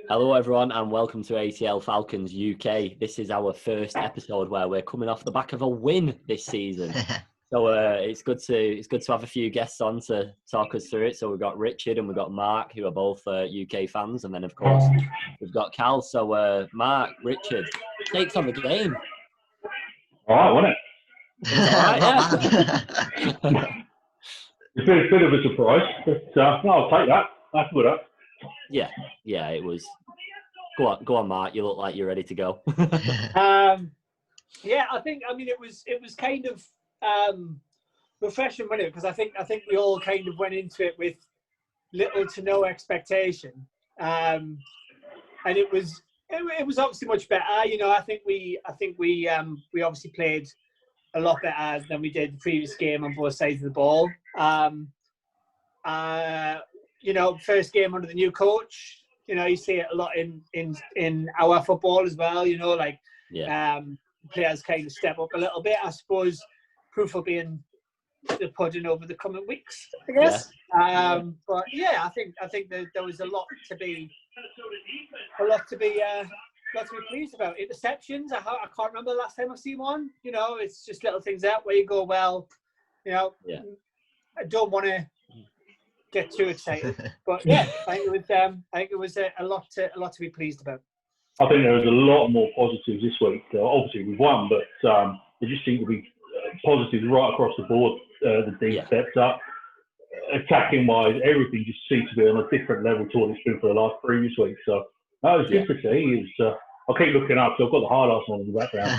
Hello everyone and welcome to ATL Falcons UK. This is our first episode where we're coming off the back of a win this season. So it's good to have a few guests on to talk us through it. So we've got Richard and we've got Mark, who are both UK fans, and then of course we've got Cal. So Mark, Richard, takes on the game. All right, wasn't it? It's all right, yeah. It's been a bit of a surprise, but no, I'll take that. That's good. Yeah, it was. Go on, Mark. You look like you're ready to go. Yeah, it was kind of refreshing, wasn't it? Because I think we all kind of went into it with little to no expectation, and it was obviously much better. You know, I think we obviously played a lot better than we did the previous game on both sides of the ball. You know, first game under the new coach. You know, you see it a lot in our football as well. You know, like players kind of step up a little bit. I suppose proof will be in the pudding over the coming weeks, I guess. Yeah. But yeah, I think that there was a lot to be pleased about. Interceptions, I can't remember the last time I've seen one. You know, it's just little things out where you go, well, you know, I don't want to get too excited, but yeah, I think it was a lot to be pleased about. I think there was a lot more positives this week. Obviously, we won, but there just seemed to be positives right across the board. The team stepped up, attacking wise, everything just seems to be on a different level to what it's been for the last previous week. So that was good to see. I'll keep looking up, so I've got the highlights on in the background.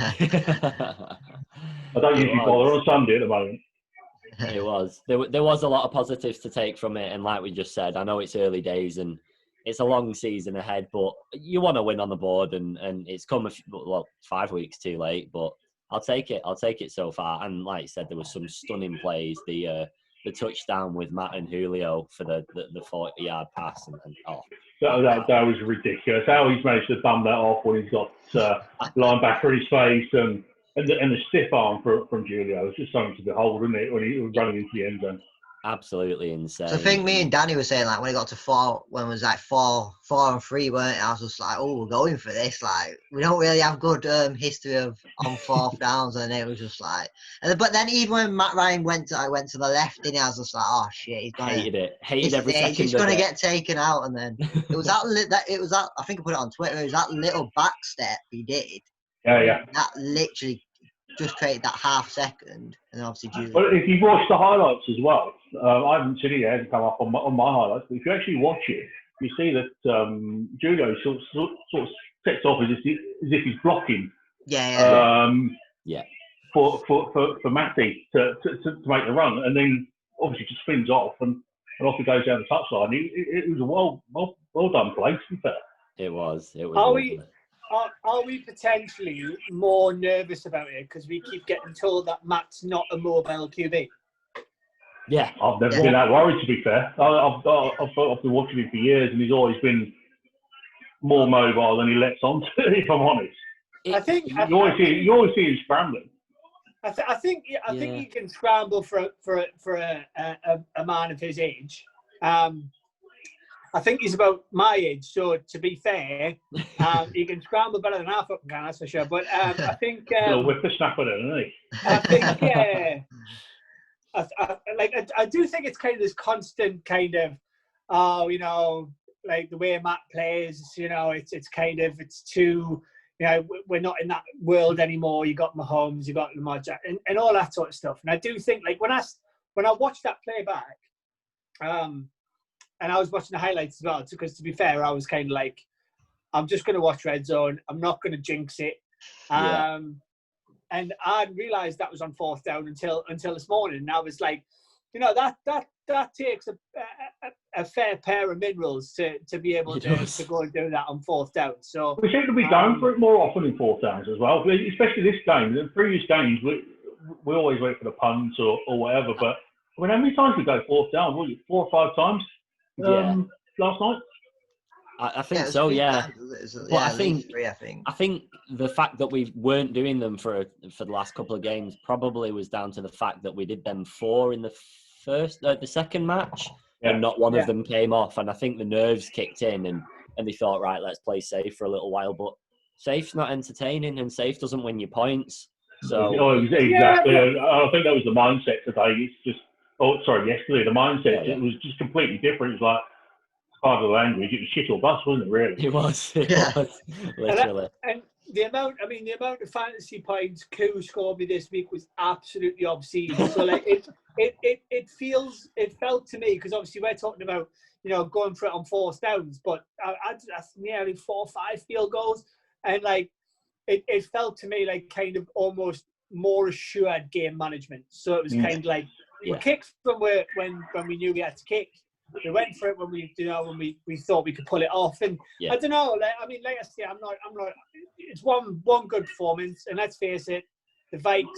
I don't usually bother on Sunday at the moment. It was. There was a lot of positives to take from it, and like we just said, I know it's early days and it's a long season ahead, but you want to win on the board, and it's come 5 weeks too late, but I'll take it so far. And like I said, there was some stunning plays. The touchdown with Matt and Julio for the 40-yard pass, and that was ridiculous. How he's managed to bum that off when he's got linebacker in his face, and the stiff arm from Julio. It's just something to behold, isn't it, when he was running into the end zone. Absolutely insane. So I think me and Danny were saying, like, when it got to 4, when it was like 4-3, weren't it? I was just like, oh, we're going for this. Like, we don't really have good history on 4th downs, and it was just like. But then even when Matt Ryan went to the left, I was just like, oh shit, he's gonna hated every second. He's gonna get taken out, and then it was that I think I put it on Twitter. It was that little back step he did. Yeah. That literally just created that half second, and then obviously Julio. But if you watch the highlights as well, I haven't seen it yet. It hasn't come up on my highlights. But if you actually watch it, you see that Julio sort of sets off as if he's blocking. For Matty to make the run, and then obviously just spins off and off he goes down the touchline. It was a well done play, to be fair. It was. Are we potentially more nervous about it because we keep getting told that Matt's not a mobile QB? Yeah. I've never been that worried, to be fair. I've been watching him for years, and he's always been more mobile than he lets on to, if I'm honest. You always see him scrambling. I think he can scramble for a man of his age. I think he's about my age, so to be fair, he can scramble better than I fucking can, that's for sure. But I think a little whippersnapper, isn't he? I think I do think it's kind of this constant kind of, you know, like the way Matt plays. You know, it's too. You know, we're not in that world anymore. You got Mahomes, you got Lamar Jackson, and all that sort of stuff. And I do think, like, when I watched that play back, and I was watching the highlights as well, because to be fair, I was kind of like, I'm just going to watch Red Zone. I'm not going to jinx it. And I realised that was on 4th down until this morning. And I was like, you know, that takes a fair pair of minerals to be able to go and do that on 4th down. So we seem to be going for it more often in 4th downs as well, especially this game. The previous games, we always wait for the punts or whatever. But I mean, how many times we go 4th down? Was it 4 or 5 times last night? I think so. Yeah. But I think 3, I think. I think the fact that we weren't doing them for the last couple of games probably was down to the fact that we did them 4 in the second match, and not one of them came off. And I think the nerves kicked in, and they thought, right, let's play safe for a little while. But safe's not entertaining, and safe doesn't win you points. So exactly. I think that was the mindset today. It's just, yesterday. The mindset it was just completely different. It's like, part of the language, it was shit or bust, wasn't it? Really, it was literally. And the amount of fantasy points Koo scored me this week was absolutely obscene. So like it felt to me, because obviously we're talking about going for it on fourth downs, but that's nearly 4 or 5 field goals, and like it felt to me like kind of almost more assured game management. So it was kind of like we kicked from when we knew we had to kick. We went for it when we thought we could pull it off, and I don't know. Like I say, I'm not. It's one good performance, and let's face it, the Vikes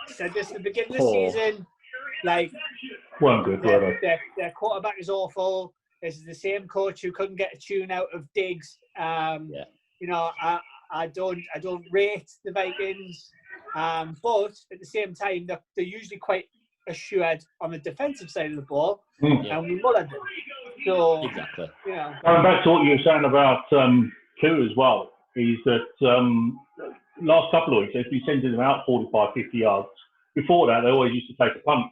said this at the beginning of the season. Like, one good. Their quarterback is awful. This is the same coach who couldn't get a tune out of Diggs. I don't rate the Vikings, but at the same time, they're usually quite assured on the defensive side of the ball, and we mullered them. So exactly. Going back to what you were saying about Koo as well, is that last couple of weeks, if we sending them out 45, 50 yards, before that they always used to take a punt.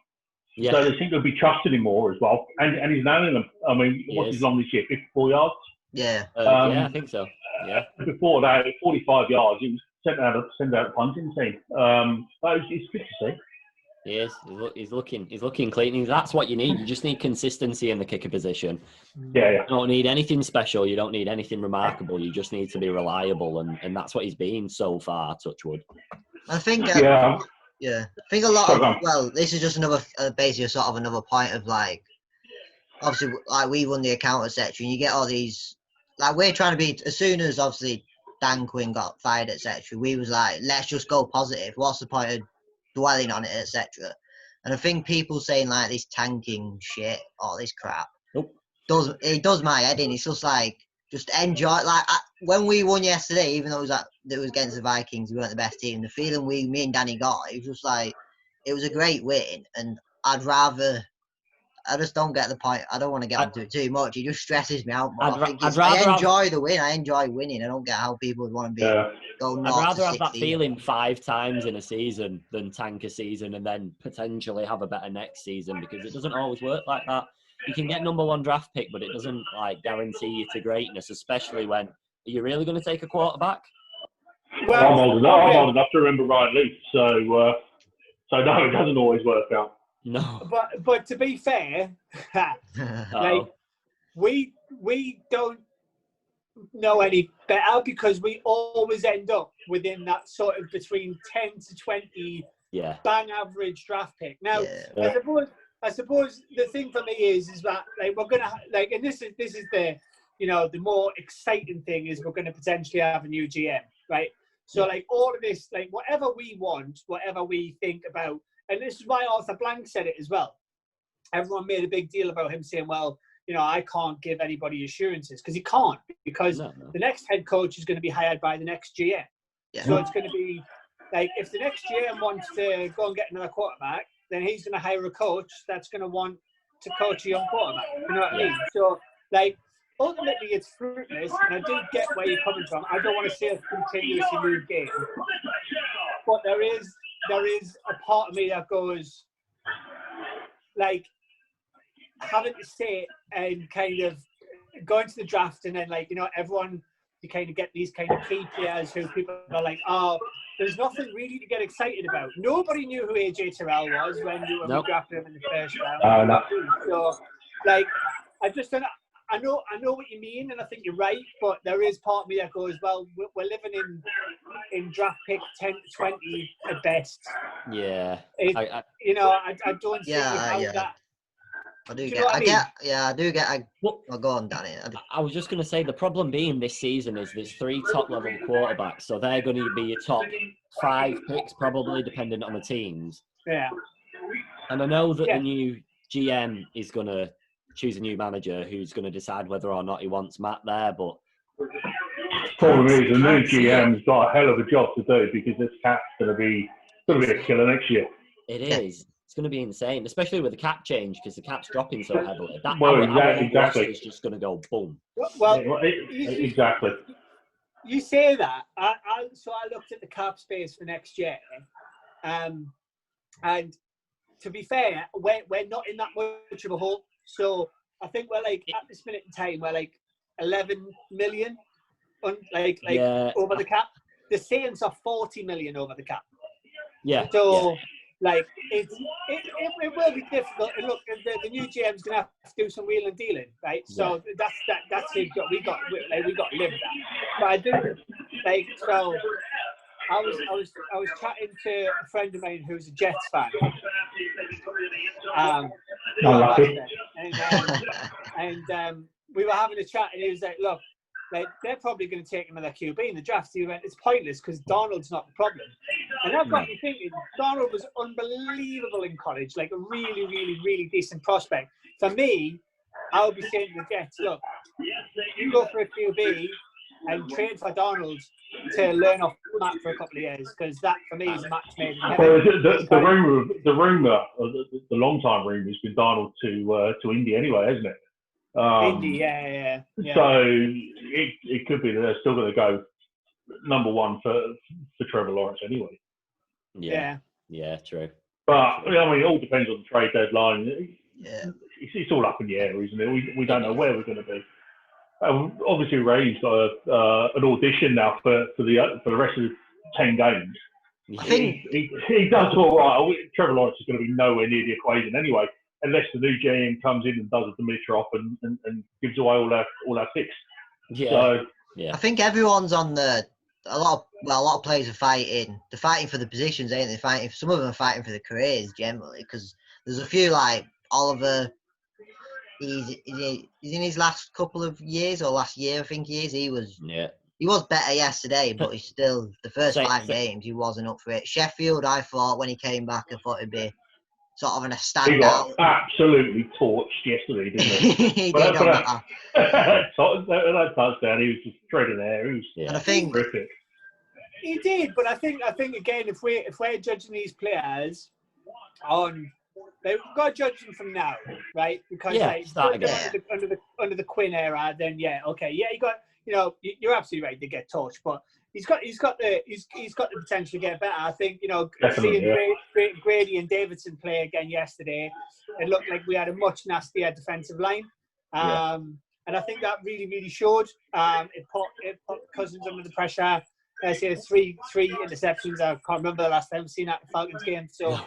Yeah. So they seem to be trusting him more as well, and he's nailing them. I mean, what's his long this year? 54 yards. Yeah. I think so. Yeah. Before that, 45 yards, he was sent out a punting team. It's good to see. He is. He's looking clean. That's what you need. You just need consistency in the kicker position. Yeah. You don't need anything special. You don't need anything remarkable. You just need to be reliable, and that's what he's been so far. Touch wood. I think. I think a lot of this is just another basically sort of another point of like, obviously, like we run the account etc. And you get all these like we're trying to be as soon as obviously Dan Quinn got fired etc. We was like, let's just go positive. What's the point of dwelling on it, etc. And I think people saying like this tanking shit, all this crap, does my head in. It's just like, just enjoy. Like when we won yesterday, even though it was against the Vikings, we weren't the best team. The feeling me and Danny got, it was just like, it was a great win. And I just don't get the point. I don't want to get onto it too much. It just stresses me out more. I enjoy the win. I enjoy winning. I don't get how people would want to be. I'd rather have that feeling 5 times in a season than tank a season and then potentially have a better next season, because it doesn't always work like that. You can get number 1 draft pick, but it doesn't like guarantee you to greatness, especially when are you really going to take a quarterback? Well, I'm old enough to remember Ryan Leaf, so no, it doesn't always work out. No, but to be fair, like we don't know any better, because we always end up within that sort of between 10 to 20 bang average draft pick. Now, I suppose the thing for me is that like we're gonna like, and this is the the more exciting thing is we're gonna potentially have a new GM, right? So like all of this, like whatever we want, whatever we think about. And this is why Arthur Blank said it as well. Everyone made a big deal about him saying, well, I can't give anybody assurances, because he can't, because the next head coach is going to be hired by the next GM. Yeah. So it's going to be like, if the next GM wants to go and get another quarterback, then he's going to hire a coach that's going to want to coach a young quarterback. You know what I mean? So like, ultimately it's fruitless, and I do get where you're coming from. I don't want to say a continuously new game, but there is a part of me that goes, like, having to sit and kind of going to the draft, and then, like, everyone, you kind of get these kind of key players who people are like, oh, there's nothing really to get excited about. Nobody knew who AJ Terrell was when we drafted him in the first round. So, like, I know what you mean, and I think you're right, but there is part of me that goes, well, we're living in draft pick 10 to 20 at best. Yeah. I don't see how that. I do get. Go on, Danny. I was just going to say, the problem being this season is there's 3 top-level quarterbacks, so they're going to be your top 5 picks, probably, depending on the teams. Yeah. And I know that the new GM is going to choose a new manager who's going to decide whether or not he wants Matt there, but problem is the new GM's got a hell of a job to do, because this cap's going to be a killer next year. It is. it's going to be insane, especially with the cap change because the cap's dropping so heavily. That Well, our exactly. roster is just going to go boom. Well, exactly. You say that. So I looked at the cap space for next year, and to be fair, we're not in that much of a hole. So I think we're like at this minute in time, we're like 11 million, over the cap. The Saints are 40 million over the cap. Yeah. So like it will be difficult. And look, the new GM's gonna have to do some wheeling and dealing, right? So that's it. We got to live with that. But I do so. I was chatting to a friend of mine who's a Jets fan. And we were having a chat, and he was like, "Look, they're probably going to take another QB in the draft." He went, "It's pointless because Darnold's not the problem." And that got me thinking. Darnold was unbelievable in college, like a really, really, really decent prospect. For me, I would be saying to the Jets, "Look, you go for a QB and trade for Darnold to learn off Matt for a couple of years, because that for me is a match made in heaven." Well, the rumor, the long time rumor has been Darnold to Indy anyway, hasn't it? Indy, yeah. So it could be that they're still going to go number one for Trevor Lawrence anyway. Yeah, true. But I mean, it all depends on the trade deadline. Yeah, it's all up in the air, isn't it? We don't know where we're going to be. Obviously, Ray's got an audition now for the rest of the 10 games. I think he does all right. Trevor Lawrence is going to be nowhere near the equation anyway, unless the new GM comes in and does a Dimitrov and gives away all our picks. Yeah. So, I think everyone's on a lot of players are fighting. They're fighting for the positions, ain't they? Some of them are fighting for the careers generally, because there's a few like Oliver. He's in his last couple of years, or last year, I think he is. He was better yesterday, but he's still, the first 5 games, he wasn't up for it. Sheffield, I thought, when he came back, I thought he'd be sort of in a standout. He got absolutely torched yesterday, didn't he? He did on that. That touchdown, he was just treading air. He was and I think terrific. He did, but I think again, if we're judging these players on, they've got to judge them from now, right? Because under the Quinn era, then he got, you're absolutely right, they get torched, but he's got the potential to get better. I think seeing Grady and Davidson play again yesterday, it looked like we had a much nastier defensive line, and I think that really, really showed. It put Cousins under the pressure. I see 3 interceptions. I can't remember the last time I've seen that Falcons game. So,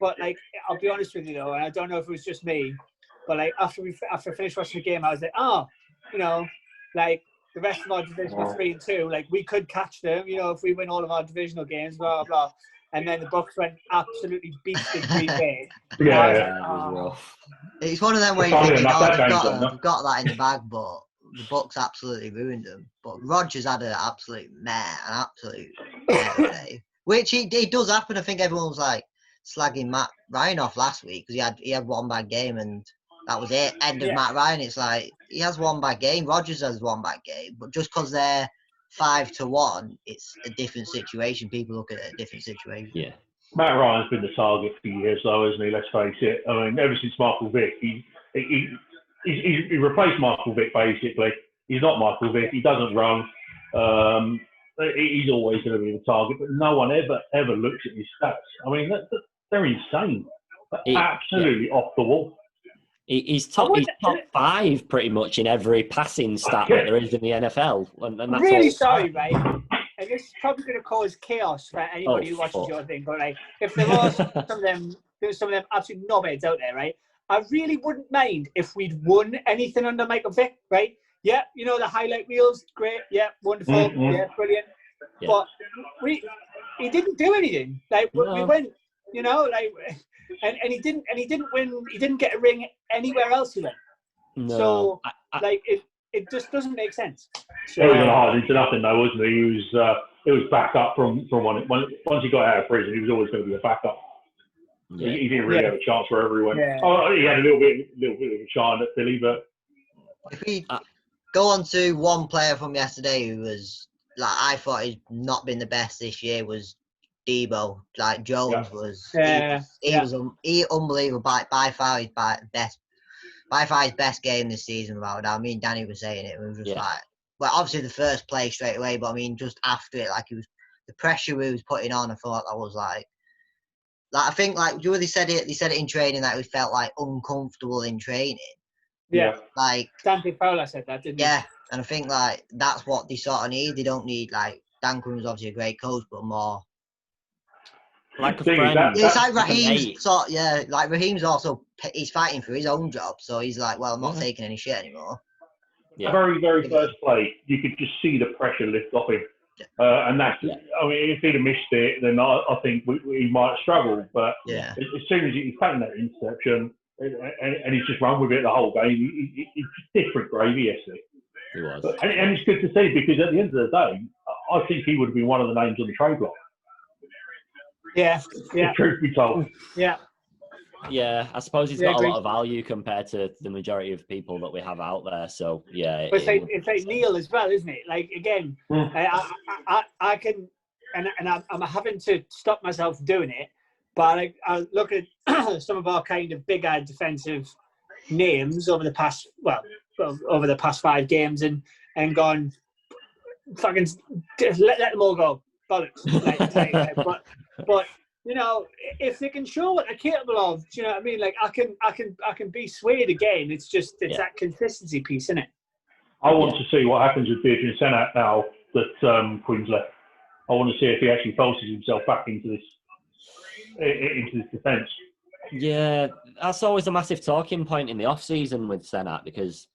but I'll be honest with you though, and I don't know if it was just me, but after I finished watching the game, I was like, the rest of our division are 3-2. We could catch them, if we win all of our divisional games, blah blah blah. And then the Bucks went absolutely beasted Green Bay. It's one of them where you think, we've got that in the bag, but the Bucks absolutely ruined them. But Rodgers had an absolute day, which he does happen. I think everyone was slagging Matt Ryan off last week because he had one bad game and that was it. End of Matt Ryan. It's he has one bad game. Rodgers has one bad game, but just because they're 5-1, it's a different situation. People look at it a different situation. Yeah. Matt Ryan's been the target for years, though, isn't he? Let's face it. I mean, ever since Michael Vick, he replaced Michael Vick basically. He's not Michael Vick. He doesn't run. He's always going to be the target, but no one ever looks at his stats. I mean, they're insane. Absolutely off the wall. He's top 5 pretty much in every passing stat that there is in the NFL. And that's really sorry, right? And this is probably going to cause chaos for anybody who watches your thing. But if there was some of them absolute knobheads out there, right? I really wouldn't mind if we'd won anything under Michael Vick, right? Yeah, the highlight reels, great. Yeah, wonderful. Mm-hmm. Yeah, brilliant. Yeah. But he didn't do anything. We went, and he didn't win. He didn't get a ring anywhere else he went. No. So it just doesn't make sense. So, it was a hard into nothing though, wasn't it? It was back up from once he got out of prison, he was always going to be a backup. Yeah. He didn't really have a chance wherever he went. Yeah. He had a little bit of a shine at Philly, but if we go on to one player from yesterday who was I thought he's not been the best this year, was Debo. Like Jones was, he was unbelievable by far his best game this season. Without a doubt. I mean, Danny was saying it. It was just like, well, obviously the first play straight away, but I mean, just after it, like it was the pressure he was putting on. I thought that was like I think like they said it in training that we felt like uncomfortable in training. Yeah. Like Dante Fowler said that, didn't he? Yeah, and I think like that's what they sort of need. They don't need like Dan Quinn's obviously a great coach, but more like a friend. It's like Raheem's sort. Yeah, like Raheem's also he's fighting for his own job, so he's like, well, I'm not taking any shit anymore. The very, very first play, you could just see the pressure lift off him. And that's, I mean, if he'd have missed it, then I think he might struggle. But as soon as he's taken that interception and he's just run with it the whole game, it's different gravy yesterday. He was. And it's good to see because at the end of the day, I think he would have been one of the names on the trade block. Yeah. The truth be told. Yeah. Yeah, I suppose he's got a lot of value compared to the majority of people that we have out there. So yeah, but it's like Neil as well, isn't it? Like again, I can, and I'm having to stop myself doing it. But I look at some of our kind of bigger defensive names over the past 5 games and gone, fucking let them all go, bollocks. But you know, if they can show what they're capable of, do you know what I mean? Like I can be swayed again. It's just that consistency piece, isn't it? I want to see what happens with Beatrice Senat now that Quinn's left. I want to see if he actually forces himself back into this defence. Yeah, that's always a massive talking point in the off season with Senat because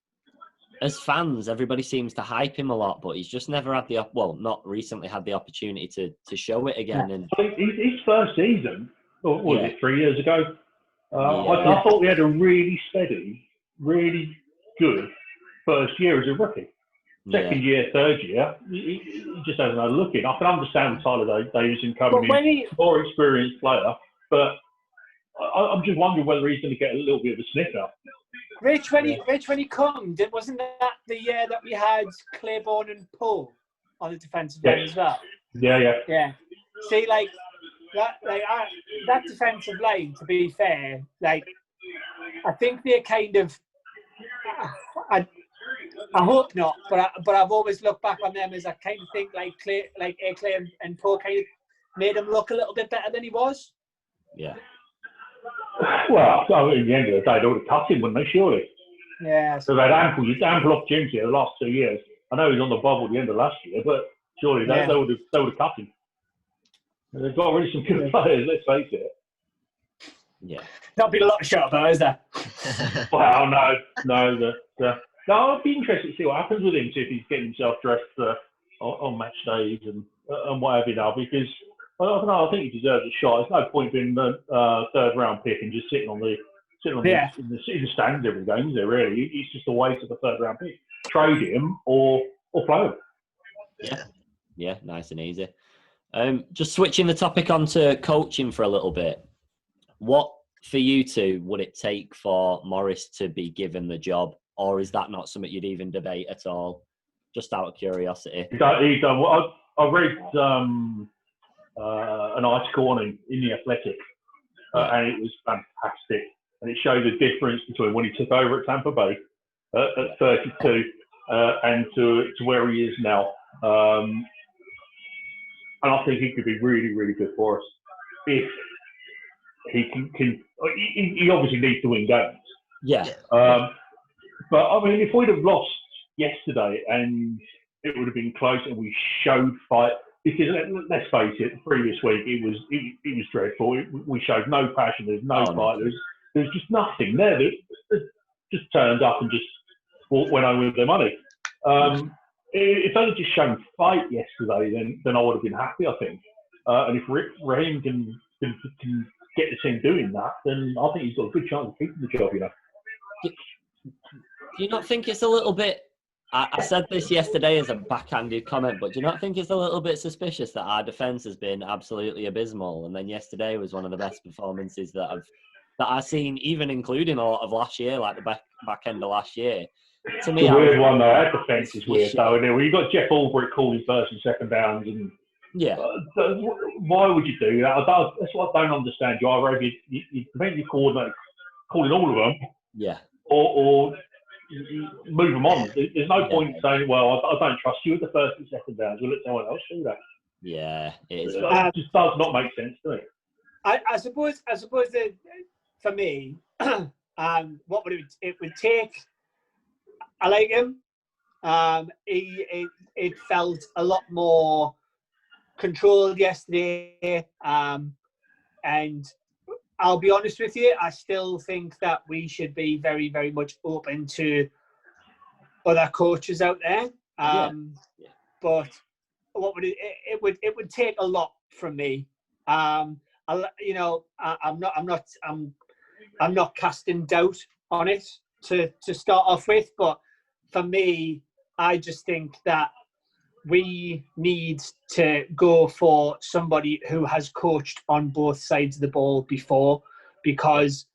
as fans, everybody seems to hype him a lot, but he's just never had not recently had the opportunity to show it again. And his first season, or was it 3 years ago? I thought we had a really steady, really good first year as a rookie. Second year, third year, he just hasn't had a look in. I can understand Tyler Davison coming in, more experienced player, but I'm just wondering whether he's going to get a little bit of a sniff out. Rich, when he come, wasn't that the year that we had Claiborne and Poole on the defensive line as well? Yeah. See, that defensive line, to be fair, like I think they're kind of. I hope not, but I've always looked back on them as I kind of think like Clay and Poole kind of made him look a little bit better than he was. Yeah. Well, at the end of the day, they would have cut him, wouldn't they, surely? Yeah. So they had ample opportunity the last 2 years. I know he was on the bubble at the end of last year, but surely they would have cut him. They've got really some good players, let's face it. Yeah. Not been a lot of shot about, is there? Well, no. I'd be interested to see what happens with him, see if he's getting himself dressed on match days and whatever now, because I don't know. I think he deserves a shot. There's no point being the third round pick and just sitting in the stands every game, is there? Really, it's just a waste of a third round pick. Trade him or play him. Yeah, nice and easy. Just switching the topic onto coaching for a little bit. What for you two would it take for Morris to be given the job, or is that not something you'd even debate at all? Just out of curiosity. He's done. Well, I read an article on him in The Athletic, and it was fantastic. And it showed the difference between when he took over at Tampa Bay at 32 and to where he is now. And I think he could be really, really good for us if he can. He obviously needs to win games. Yeah. But I mean, if we'd have lost yesterday and it would have been close and we showed fight. Because let's face it, the previous week it was dreadful. We showed no passion. There's no fight. There's just nothing there. That just turned up and just went home with their money. If they had just shown fight yesterday, then I would have been happy, I think. And if Raheem can get the team doing that, then I think he's got a good chance of keeping the job. You know. Do you not think it's a little bit? I said this yesterday as a backhanded comment, but do you not think it's a little bit suspicious that our defence has been absolutely abysmal, and then yesterday was one of the best performances that I've seen, even including a lot of last year, like the back end of last year. To me, it's a weird one though. Our defence is weird though. You've got Jeff Albrecht calling first and second downs, and Yeah. Why would you do that? That's what I don't understand. You either you prevent your coordinator calling all of them, Yeah. or you move them on. There's no point saying, well, I don't trust you at the first and second downs. We'll let someone else do that. Yeah, it is. It just does not make sense to me. I suppose that for me, what would it would take? I like him. It felt a lot more controlled yesterday, and I'll be honest with you, I still think that we should be very, very much open to other coaches out there. But what would it would take a lot from me. I'm not casting doubt on it to start off with, but for me, I just think that we need to go for somebody who has coached on both sides of the ball before, because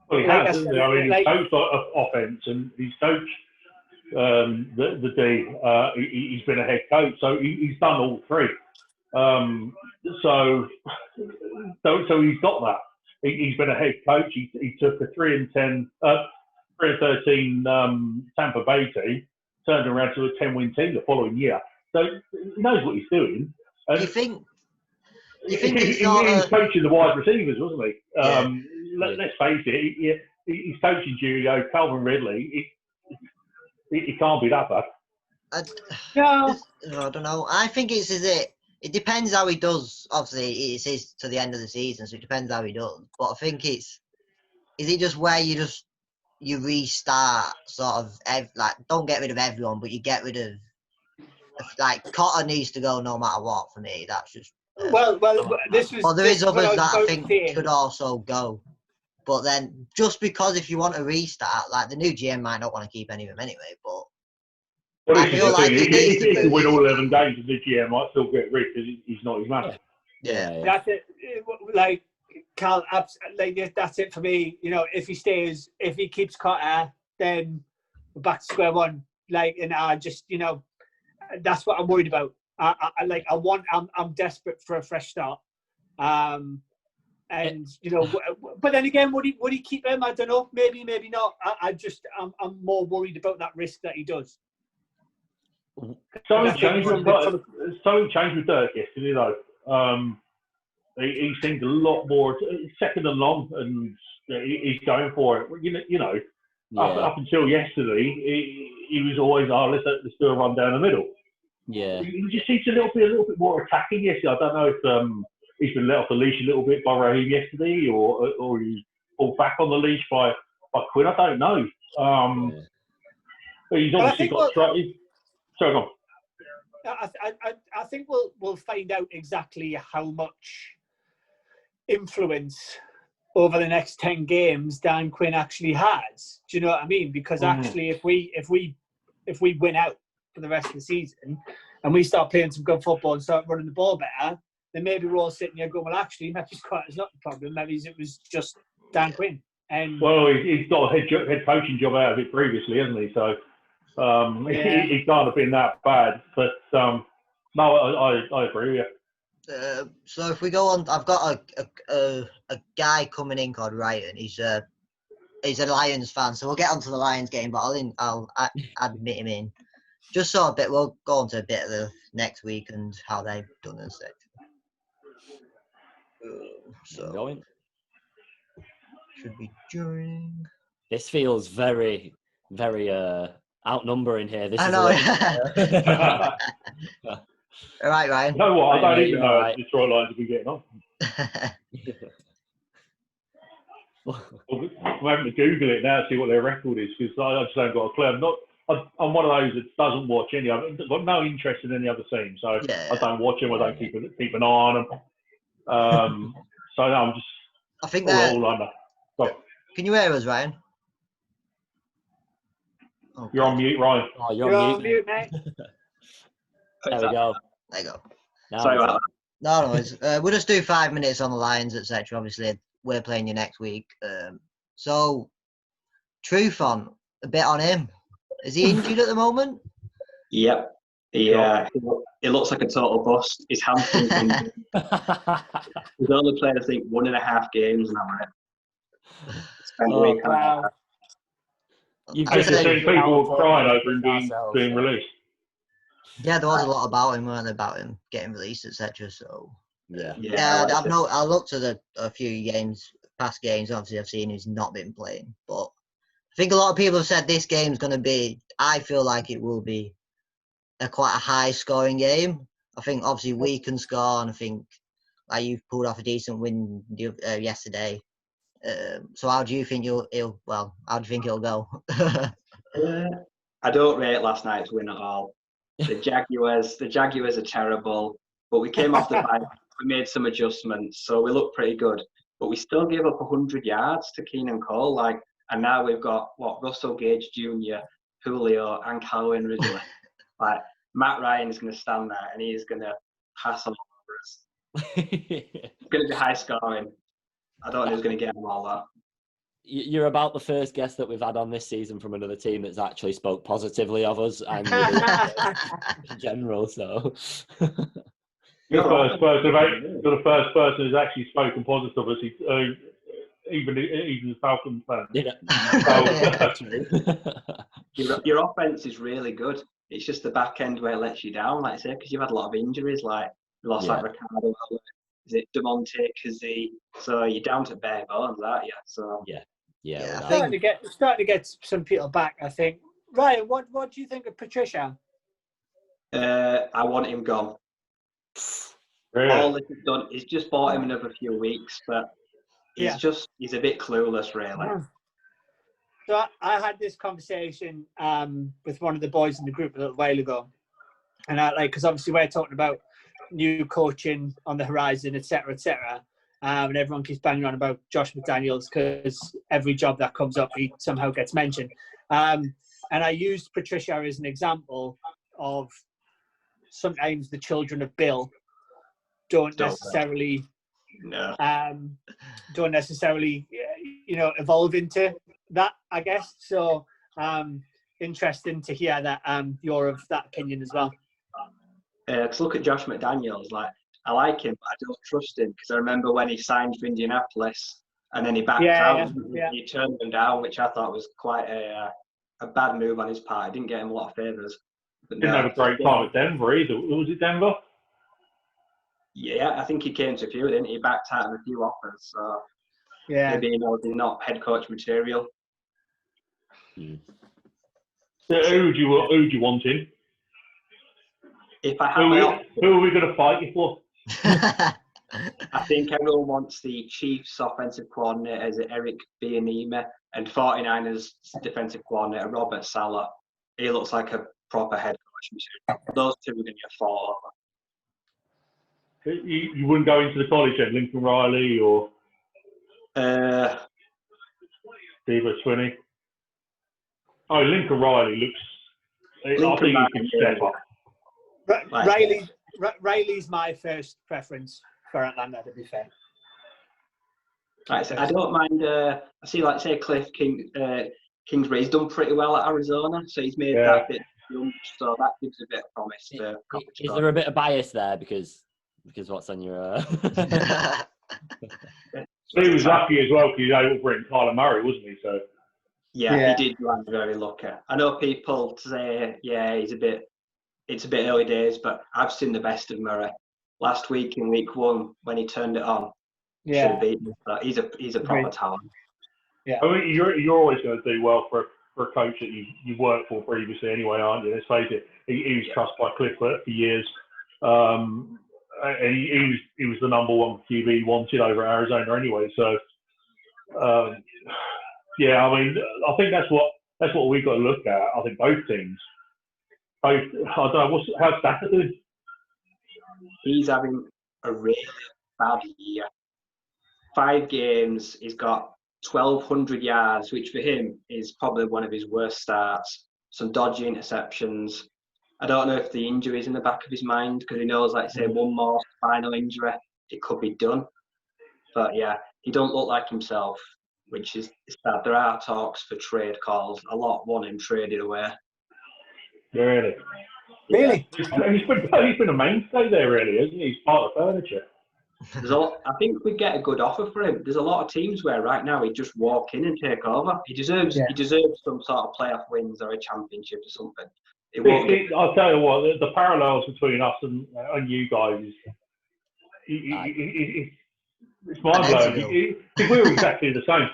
he has, isn't he? I mean, he's coached offense and he's coached the D. He's been a head coach, so he's done all three. So he's got that. He's been a head coach. He took a 3-13 Tampa Bay team, turned around to a 10-win team the following year. So he knows what he's doing. And Do you think he was coaching the wide receivers, wasn't he? Yeah. Let's face it, he's coaching Julio, Calvin Ridley. He can't be that bad. I don't know. I think it depends how he does. Obviously, it is to the end of the season, so it depends how he does. But I think is it just where you restart sort of don't get rid of everyone, but you get rid of Cotter needs to go no matter what for me. That's just well. This was. Well, there is others that I think saying. should also go. But then, just because if you want to restart, the new GM might not want to keep any of them anyway. But I feel like if he win all 11 games, the GM might still get rid because he's not his man. Yeah. That's it. Carl, that's it for me. If he stays, if he keeps Cotter, then we're back to square one. And I just, that's what I'm worried about. I'm desperate for a fresh start. But then again, would he keep him? I don't know. Maybe not. I'm more worried about that risk that he does. Something changed with Dirk yesterday, though. He seemed a lot more second and long, and he's going for it. Up until yesterday, he was always, let's do a run down the middle. Yeah. He just seems a little bit more attacking yesterday. I don't know if he's been let off the leash a little bit by Raheem yesterday, or he pulled back on the leash by Quinn. I don't know. But he's obviously got. Sorry, go on. I think we'll find out exactly how much influence over the next 10 games Dan Quinn actually has. Do you know what I mean? Because actually, if we win out for the rest of the season and we start playing some good football and start running the ball better, then maybe we're all sitting here going, well, actually, maybe Squatter's not the problem. Maybe it was just Dan Quinn. And he's got a head coaching job out of it previously, hasn't he? So he can't have been that bad. But no, I agree with you. So if we go on, I've got a guy coming in called Ryan. He's a Lions fan, so we'll get onto the Lions game, but I'll admit him in. Just so we'll go on to a bit of the next week and how they've done and stuff. So should be joining. This feels very, very outnumbering here. This I is know. All right, Ryan. You know what? I don't even know how Detroit Lions have been getting on. I'm having to Google it now to see what their record is, because I just haven't got a clue. I'm one of those that doesn't watch any. I've got no interest in any other team, so I don't watch them. I don't keep an eye on them. So no, I'm just. I think all under. Can you hear us, Ryan? Okay. You're on mute, Ryan. Oh, you're on mute, mate. There we go. There you go. Sorry about that. No, we'll just do 5 minutes on the Lions, etc. Obviously, we're playing you next week. So, truth a bit on him. Is he injured at the moment? Yep. Yeah, it looks like a total bust. His hamstring's been. He's only played, I think, 1.5 games now. Spent a week on Wow. You've I've just seen people crying over him being released. Yeah, there was a lot about him, weren't there, about him getting released, etc. So Yeah. I looked at a few past games. Obviously, I've seen he's not been playing, but I think a lot of people have said this game's going to be. I feel like it will be quite a high scoring game. I think obviously we can score, and I think like you've pulled off a decent win yesterday. So how do you think how do you think it'll go? I don't rate last night's win at all. The Jaguars are terrible, but we came off the bike. We made some adjustments, so we looked pretty good. But we still gave up 100 yards to Keenan Cole, and now we've got Russell Gage Jr., Julio, and Calvin Ridley. Matt Ryan is going to stand there and he's going to pass all over us. It's going to be high scoring. I don't know who's going to get them all that. You're about the first guest that we've had on this season from another team that's actually spoke positively of us and in general. So You're the first person who's actually spoken positive of us, even the Falcons fan. Yeah. Your offense is really good. It's just the back end where it lets you down, like I say, because you've had a lot of injuries, like lost like Ricardo, is it DeMonte, Kazee? So you're down to bare bones, aren't you? So yeah. Starting to get some people back, I think. Ryan, what do you think of Patricia? I want him gone. Really? All this is done. He's just bought him another few weeks, but he's a bit clueless, really. So I had this conversation with one of the boys in the group a little while ago, and because obviously we're talking about new coaching on the horizon, etc., etc. And everyone keeps banging on about Josh McDaniels because every job that comes up, he somehow gets mentioned. And I used Patricia as an example of sometimes the children of Bill don't necessarily evolve into that, I guess. So interesting to hear that you're of that opinion as well. To look at Josh McDaniels, I like him, but I don't trust him because I remember when he signed for Indianapolis and then he backed out. He turned them down, which I thought was quite a bad move on his part. It didn't get him a lot of favours. Didn't have a great time at Denver either. Was it Denver? Yeah, I think he came to a few, didn't he? He backed out of a few offers. So maybe they're not head coach material. So who would you want in? If I have who are we going to fight you for? I think everyone wants the Chiefs offensive coordinator as Eric Bieniemy and 49ers defensive coordinator Robert Saleh. He looks like a proper head coach. Those two are going to get fought over. You wouldn't go into the college then, Lincoln Riley or Steve Swinney? Oh, Lincoln Riley looks. I think he can step up. Riley's my first preference for Atlanta, to be fair. I don't mind. I see, say Cliff Kingsbury. He's done pretty well at Arizona, so he's made that bit jump. So that gives a bit of promise. Is there a bit of bias there because what's on your? He was lucky as well because he was able to bring Kyler Murray, wasn't he? So. Yeah, he did land very lucky. I know people say, it's a bit early days, but I've seen the best of Murray. Last week in week 1, when he turned it on, should have beaten him. But he's a proper talent. Yeah. I mean, you're always going to do well for a coach that you've worked for previously anyway, aren't you? Let's face it, he was trusted by Cliff for years. And he was the number 1 QB wanted over Arizona anyway. So, I mean, I think that's what we've got to look at. I think both teams. I don't know, how's Stafford doing? He's having a really bad year. 5 games, he's got 1,200 yards, which for him is probably one of his worst starts. Some dodgy interceptions. I don't know if the injury is in the back of his mind because he knows, say, one more spinal injury, it could be done. But he don't look like himself, which is sad. There are talks for trade calls. A lot want him traded away. Really? Really? He's been a mainstay there, really, hasn't he? He's part of the furniture. I think we'd get a good offer for him. There's a lot of teams where right now he'd just walk in and take over. He deserves some sort of playoff wins or a championship or something. I'll tell you what, the parallels between us and you guys it's mind blowing. We were exactly the same.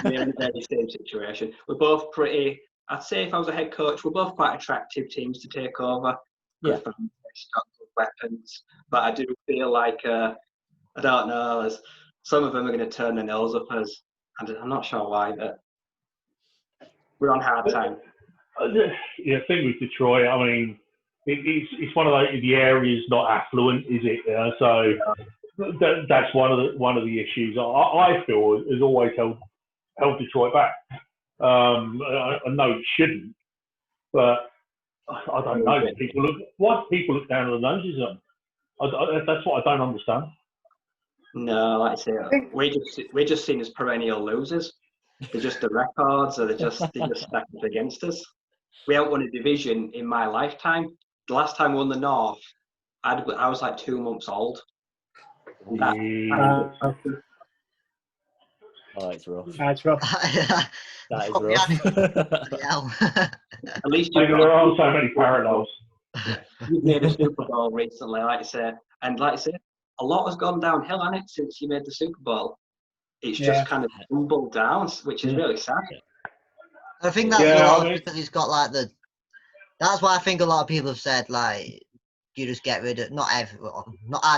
We're in the very same situation. We're both pretty. I'd say if I was a head coach, we're both quite attractive teams to take over. Yeah. Good weapons, but I do feel like I don't know. Some of them are going to turn their nose up us, and I'm not sure why. But we're on hard time. Yeah, thing with Detroit, I mean, it's one of the area's not affluent, is it? So that's one of the issues I feel has always held Detroit back. I know it shouldn't, but I don't know. Why do people look down on the noses of them? That's what I don't understand. No, like I say, we're just seen as perennial losers. They're just the records, or they're just stacked against us. We haven't won a division in my lifetime. The last time we won the North, I was like 2 months old. Oh, it's rough. That's rough. That is rough. At least there are so many parallels. You've made a Super Bowl recently, like I say, a lot has gone downhill, hasn't it, since you made the Super Bowl? It's just kind of tumbled down, which is really sad. I think that's because he's got like that's why I think a lot of people have said like you just get rid of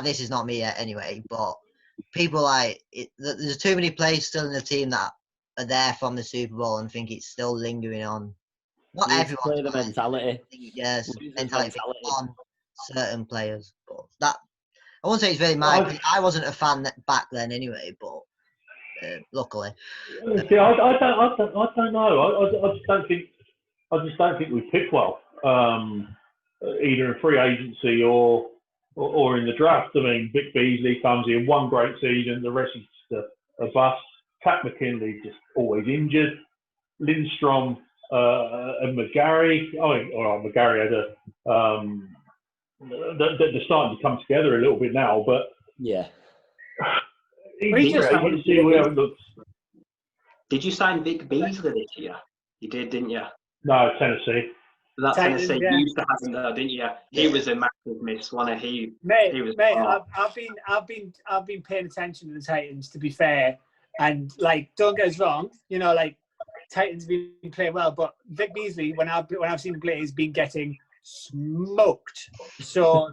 this is not me yet anyway, but people like there's too many players still in the team that are there from the Super Bowl and think it's still lingering on. Not everyone. Play the mentality. Yes, mentality on certain players, but that I won't say it's very mad. I wasn't a fan back then anyway, but luckily. See, I don't know. I just don't think we pick well, either in free agency or in the draft. I mean, Vic Beasley comes in, one great season, the rest is just a bust. Pat McKinley just always injured. Lindstrom and McGarry. McGarry had they're starting to come together a little bit now, but yeah. Did you sign Vic Beasley this year? You did, didn't you? No, Tennessee. That Tennessee you used to have him there, didn't you? He was a massive miss, wasn't he? I've been paying attention to the Titans, to be fair, and like, don't get us wrong, like Titans have been playing well, but Vic Beasley, when I've seen him play, has been getting smoked. So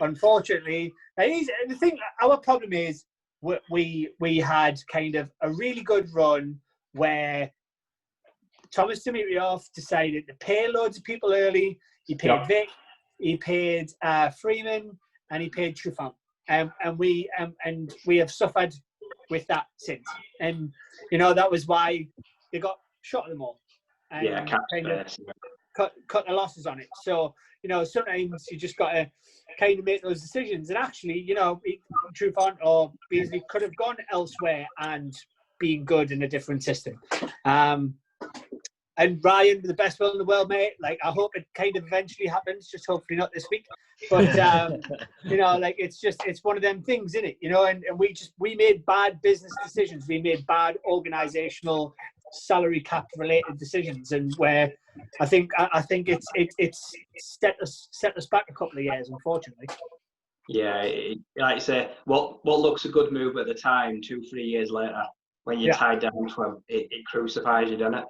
unfortunately, the thing. Our problem is we had kind of a really good run where Thomas Dimitrov decided to pay loads of people early. He paid Vic, he paid Freeman, and he paid Trufant, and we have suffered with that since. And that was why they got shot at them all. And cut the losses on it. So sometimes you just got to kind of make those decisions. And actually, Trufant or Beasley could have gone elsewhere and been good in a different system. And Ryan, with the best will in the world, mate. Like, I hope it kind of eventually happens. Just hopefully not this week. But it's one of them things, isn't it? And we made bad business decisions. We made bad organizational, salary cap related decisions, and where I think it's set us back a couple of years, unfortunately. Yeah, like you say, what looks a good move at the time, 2-3 years later, when you're tied down to him, it crucifies you, doesn't it?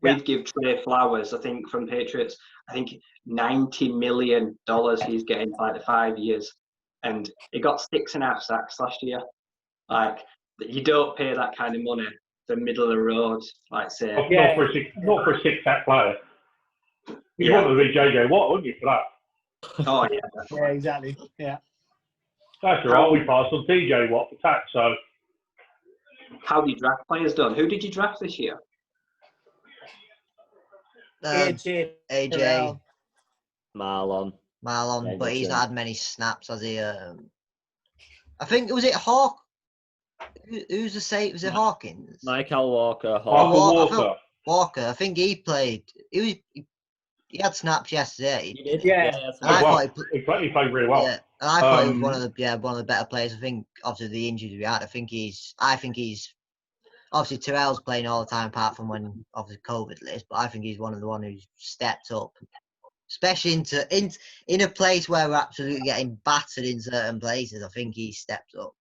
We'd give Trey Flowers, I think, from Patriots, I think $90 million he's getting for like the 5 years. And he got 6.5 sacks last year. Like, you don't pay that kind of money for middle of the road, like say. Not for a 6-sack player. You want to be JJ Watt, wouldn't you, for that? Oh, yeah. Yeah, exactly. Yeah. That's all right. We passed on TJ Watt for tax, so. How do you draft players done? Who did you draft this year? AJ. Marlon, but he's had many snaps as he. I think was it Hawk. Who's the save? Was it Hawkins? Michael Walker. Walker. Walker. I think he played. He he had snaps yesterday. He did. Yeah. that's And I right. thought he played really well. Yeah, and I thought he was one of the better players. I think obviously the injuries we had. I think he's obviously Terrell's playing all the time apart from when obviously COVID list. But I think he's one of the one who's stepped up, especially in a place where we're absolutely getting battered in certain places. I think he stepped up.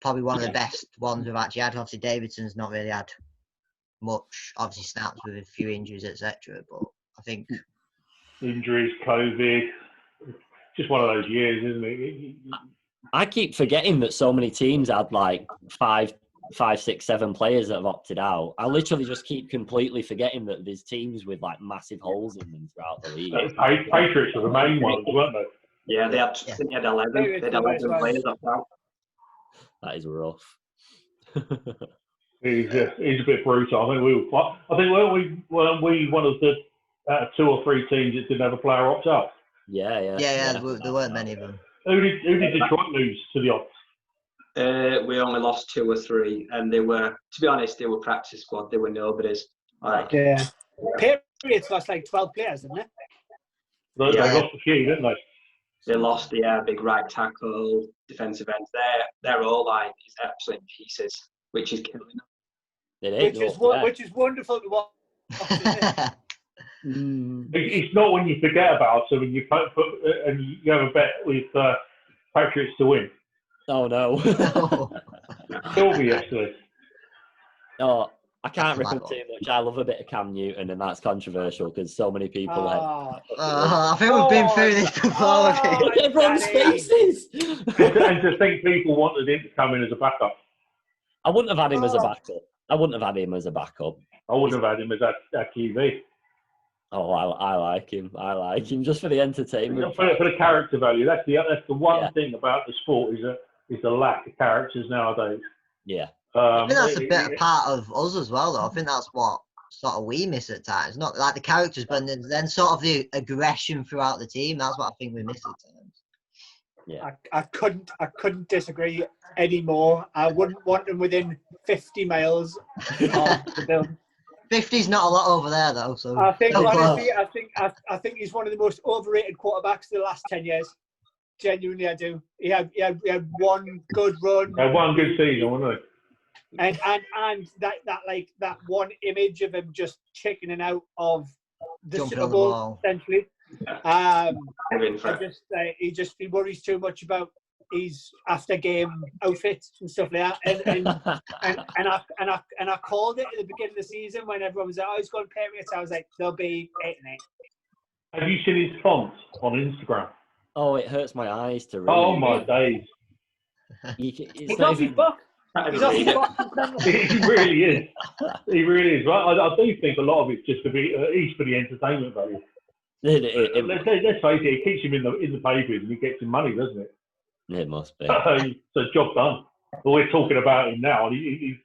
Probably one of the best ones we've actually had. Obviously Davidson's not really had much, obviously snaps with a few injuries, etc. But I think injuries, COVID, just one of those years, isn't it? I keep forgetting that so many teams had like five, 6, 7 players that have opted out. I literally just keep completely forgetting that there's teams with like massive holes in them throughout the league. Patriots are the main ones, weren't they? Yeah, they had 11. They had 11 players opt out. That is rough. He's a bit brutal. I think we one of the 2 or 3 teams that didn't have a player opt out. Yeah. There weren't many of them. Who did Detroit lose to the opt? We only lost 2 or 3, and they were, to be honest, they were practice squad. They were nobodies. Yeah. Patriots lost like 12 players, didn't they? They lost a few, didn't they? They lost the big right tackle, defensive ends. Their O-line is absolute pieces, which is killing them. Which is wonderful to watch. It's not when you forget about it when you and you have a bet with Patriots to win. Oh no! Killed me yesterday. No, I can't rip him too much. I love a bit of Cam Newton, and that's controversial because so many people I think we've been through this before. Look at everyone's faces. And to think people wanted him to come in as a backup. I wouldn't have had him as a backup. I wouldn't have had him as a backup. I wouldn't have had him as a QB. Oh, I like him. I like him just for the entertainment. For the character value. That's the one thing about the sport is the lack of characters nowadays. Yeah. I think that's a better part of us as well, though. I think that's what sort of we miss at times. Not like the characters, but then sort of the aggression throughout the team. That's what I think we miss at times. Yeah. I couldn't disagree anymore. I wouldn't want them within 50 miles of the building. 50's not a lot over there, though. So I think honestly, I think he's one of the most overrated quarterbacks of the last 10 years. Genuinely, I do. He had one good run. One good season, wasn't it? And that one image of him just chickening out of the Super Bowl, essentially. He worries too much about his after game outfits and stuff like that. And I called it at the beginning of the season when everyone was like, "Oh, he's going Patriots." I was like, "They'll be 8-8." Have you seen his font on Instagram? Oh, it hurts my eyes to read. Oh my days! He's off his book. He's off his book. He really is. He really is. Right? I do think a lot of it's just to be each for the entertainment value. Let's face it, it keeps him in the papers and he gets him money, doesn't it? It must be. So job done. But we're talking about him now, and he's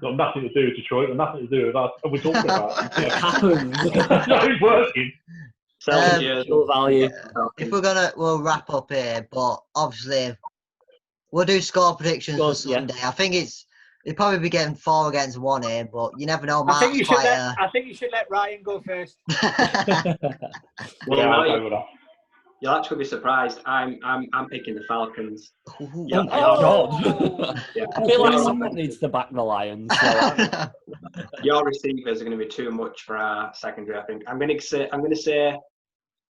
got nothing to do with Detroit and nothing to do with us, and we're talking about him. It happens. So he's working. Value. If we'll wrap up here, but obviously we'll do score predictions for Sunday. Yeah. I think it'll probably be getting 4 against 1 here, but you never know. I think you should let Ryan go first. You'll actually be surprised. I'm picking the Falcons. Yeah. Oh my God! Yeah. I feel like someone needs to back the Lions. So. Your receivers are going to be too much for our secondary. I think I'm going to say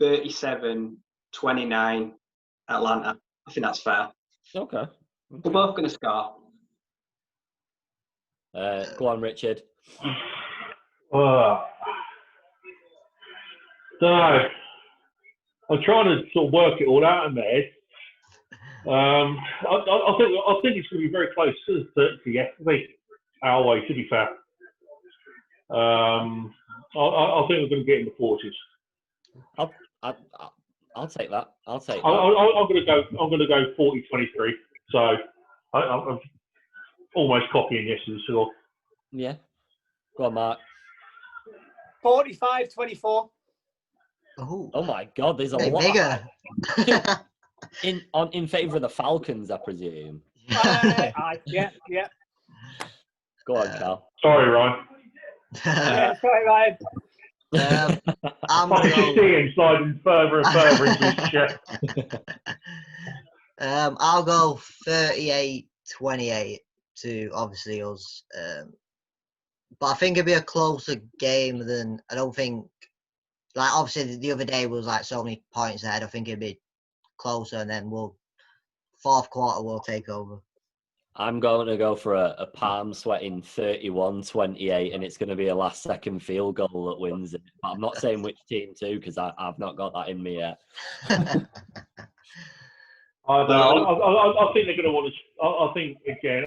37-29 Atlanta. I think that's fair. Okay. We're both going to score. Go on, Richard. Don't know. I'm trying to sort of work it all out in my head. I think it's going to be very close to yesterday. Our way, to be fair. I think we're going to get in the 40s. I'll take that. I'm going to go 40-23. So I'm almost copying yesterday's score. Yeah. Go on, Mark. 45-24. Oh my God! There's a lot. Bigger. in favour of the Falcons, I presume. Yeah. Go on, Cal. Sorry, Ryan. Sorry, Ryan. I'm I gonna can just go. see him sliding further and further into his chair. I'll go 38-28 to obviously us. But I think it'll be a closer game than I don't think. Like obviously the other day was like so many points ahead. I think it'll be closer, and then fourth quarter we'll take over. I'm going to go for a palm sweating 31-28, and it's going to be a last-second field goal that wins it. But I'm not saying which team to, because I've not got that in me yet. I think they're going to want to. I think again,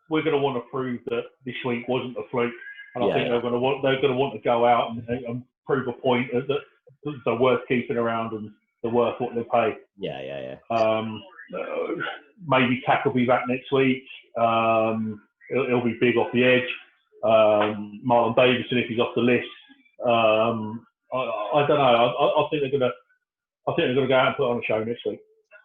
we're going to want to prove that this week wasn't a fluke, and I think they're going to want to go out and prove a point that they're worth keeping around and they're worth what they pay. Yeah. Maybe Tack will be back next week. He'll be big off the edge. Marlon Davidson, if he's off the list. I don't know. I think they're going to go out and put on a show next week.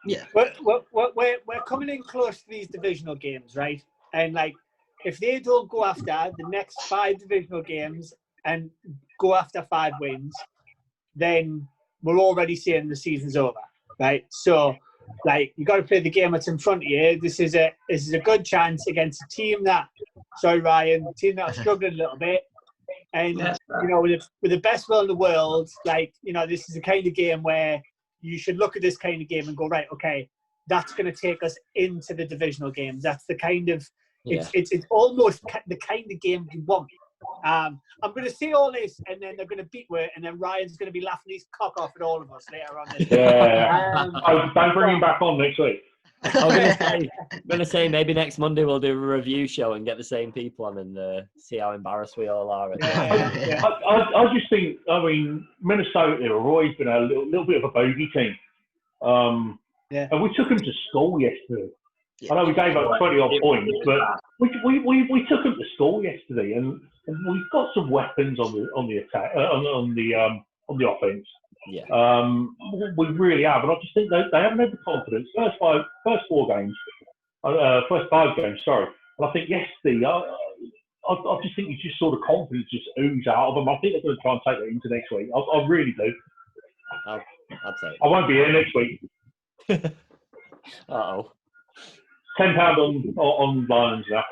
Yeah. We're coming in close to these divisional games, right? And like, if they don't go after the next 5 divisional games and go after 5 wins, then we're already saying the season's over, right? So, like, you got to play the game that's in front of you. This is a good chance against a team that, team that are struggling a little bit, and you know, with the best will in the world, like, you know, this is the kind of game where you should look at this kind of game and go, right, okay, that's going to take us into the divisional games. That's the kind of it's almost the kind of game you want. I'm going to say all this, and then they're going to beat it, and then Ryan's going to be laughing his cock off at all of us later on. Don't bring him back on next week. I'm going to say maybe next Monday we'll do a review show and get the same people on and see how embarrassed we all are. I just think, I mean, Minnesota have always been a little bit of a bogey team. And we took them to school yesterday. I know we gave up 20-odd points, but we took them to school yesterday, and we've got some weapons on the attack, on the offense. Yeah. We really have, and I just think they haven't had the confidence. First 5 games, sorry. And I think yesterday, I just think you just saw the confidence just ooze out of them. I think they're going to try and take that into next week. I really do. I'll take it. I won't be here next week. Uh-oh. £10 on Lions now.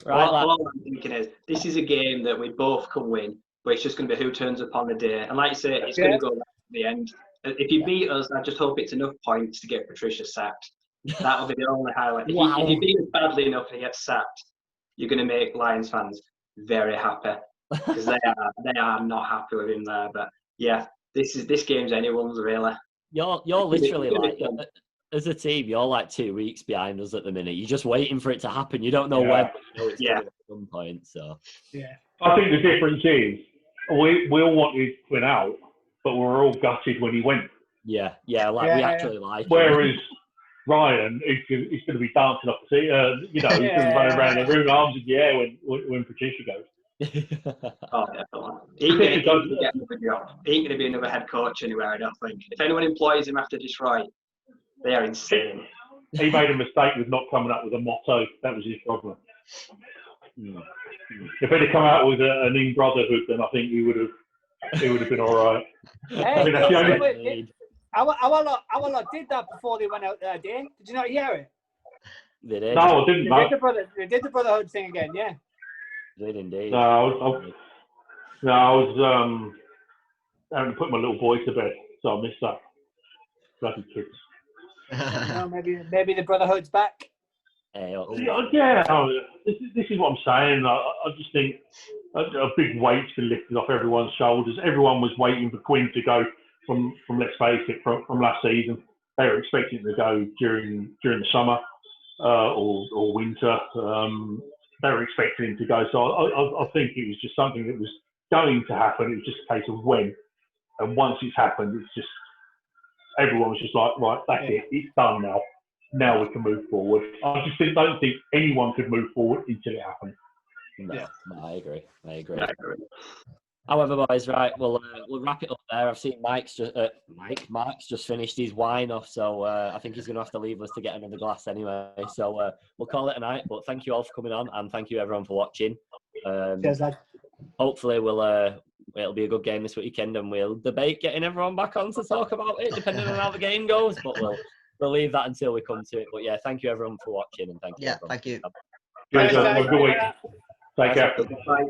Right, all I'm thinking is, this is a game that we both can win, but it's just going to be who turns up on the day. And like you say, it's going to go back to the end. If you beat us, I just hope it's enough points to get Patricia sacked. That'll be the only highlight. If you beat us badly enough and he gets sacked, you're going to make Lions fans very happy, because they are not happy with him there. But yeah, this game's anyone's really. You're literally like, as a team, you're like 2 weeks behind us at the minute. You're just waiting for it to happen. You don't know when, but you know it's coming at some point. So I think the difference is we all wanted Quinn out, but we were all gutted when he went. We actually like. Whereas Ryan is going to be dancing up the sea. He's going to be running around the room, arms in the air when Patricia goes. Oh, definitely. He ain't going to get another job. He ain't going to be another head coach anywhere, I don't think. If anyone employs him after this, right, they are insane. He made a mistake with not coming up with a motto. That was his problem. If he'd have come out with an in brotherhood, then I think he would have been all right. Our lot did that before they went out there, Dave. Did you not hear it? They did. No, I didn't. They did the brotherhood thing again, yeah. They did indeed. No, I was having to put my little boy to bed, so I missed that. Bloody kids. Maybe the brotherhood's back. This is what I'm saying. I just think a big weight's been lifted off everyone's shoulders. Everyone was waiting for Quinn to go from let's face it, from last season. They were expecting to go during the summer or winter. They were expecting him to go. So I think it was just something that was going to happen. It was just a case of when. And once it's happened, it's just everyone was just like, right, that's it. It's done now. Now we can move forward. I just don't think anyone could move forward until it happened. No, I agree. However, boys, right, we'll wrap it up there. I've seen Mark's just finished his wine off, so I think he's going to have to leave us to get another glass anyway. So we'll call it a night. But thank you all for coming on, and thank you everyone for watching. Cheers, lad. hopefully it'll be a good game this weekend, and we'll debate getting everyone back on to talk about it, depending on how the game goes. But we'll leave that until we come to it. But yeah, thank you everyone for watching, and thank you. Yeah, thank you. Have a good week. Take care. Bye.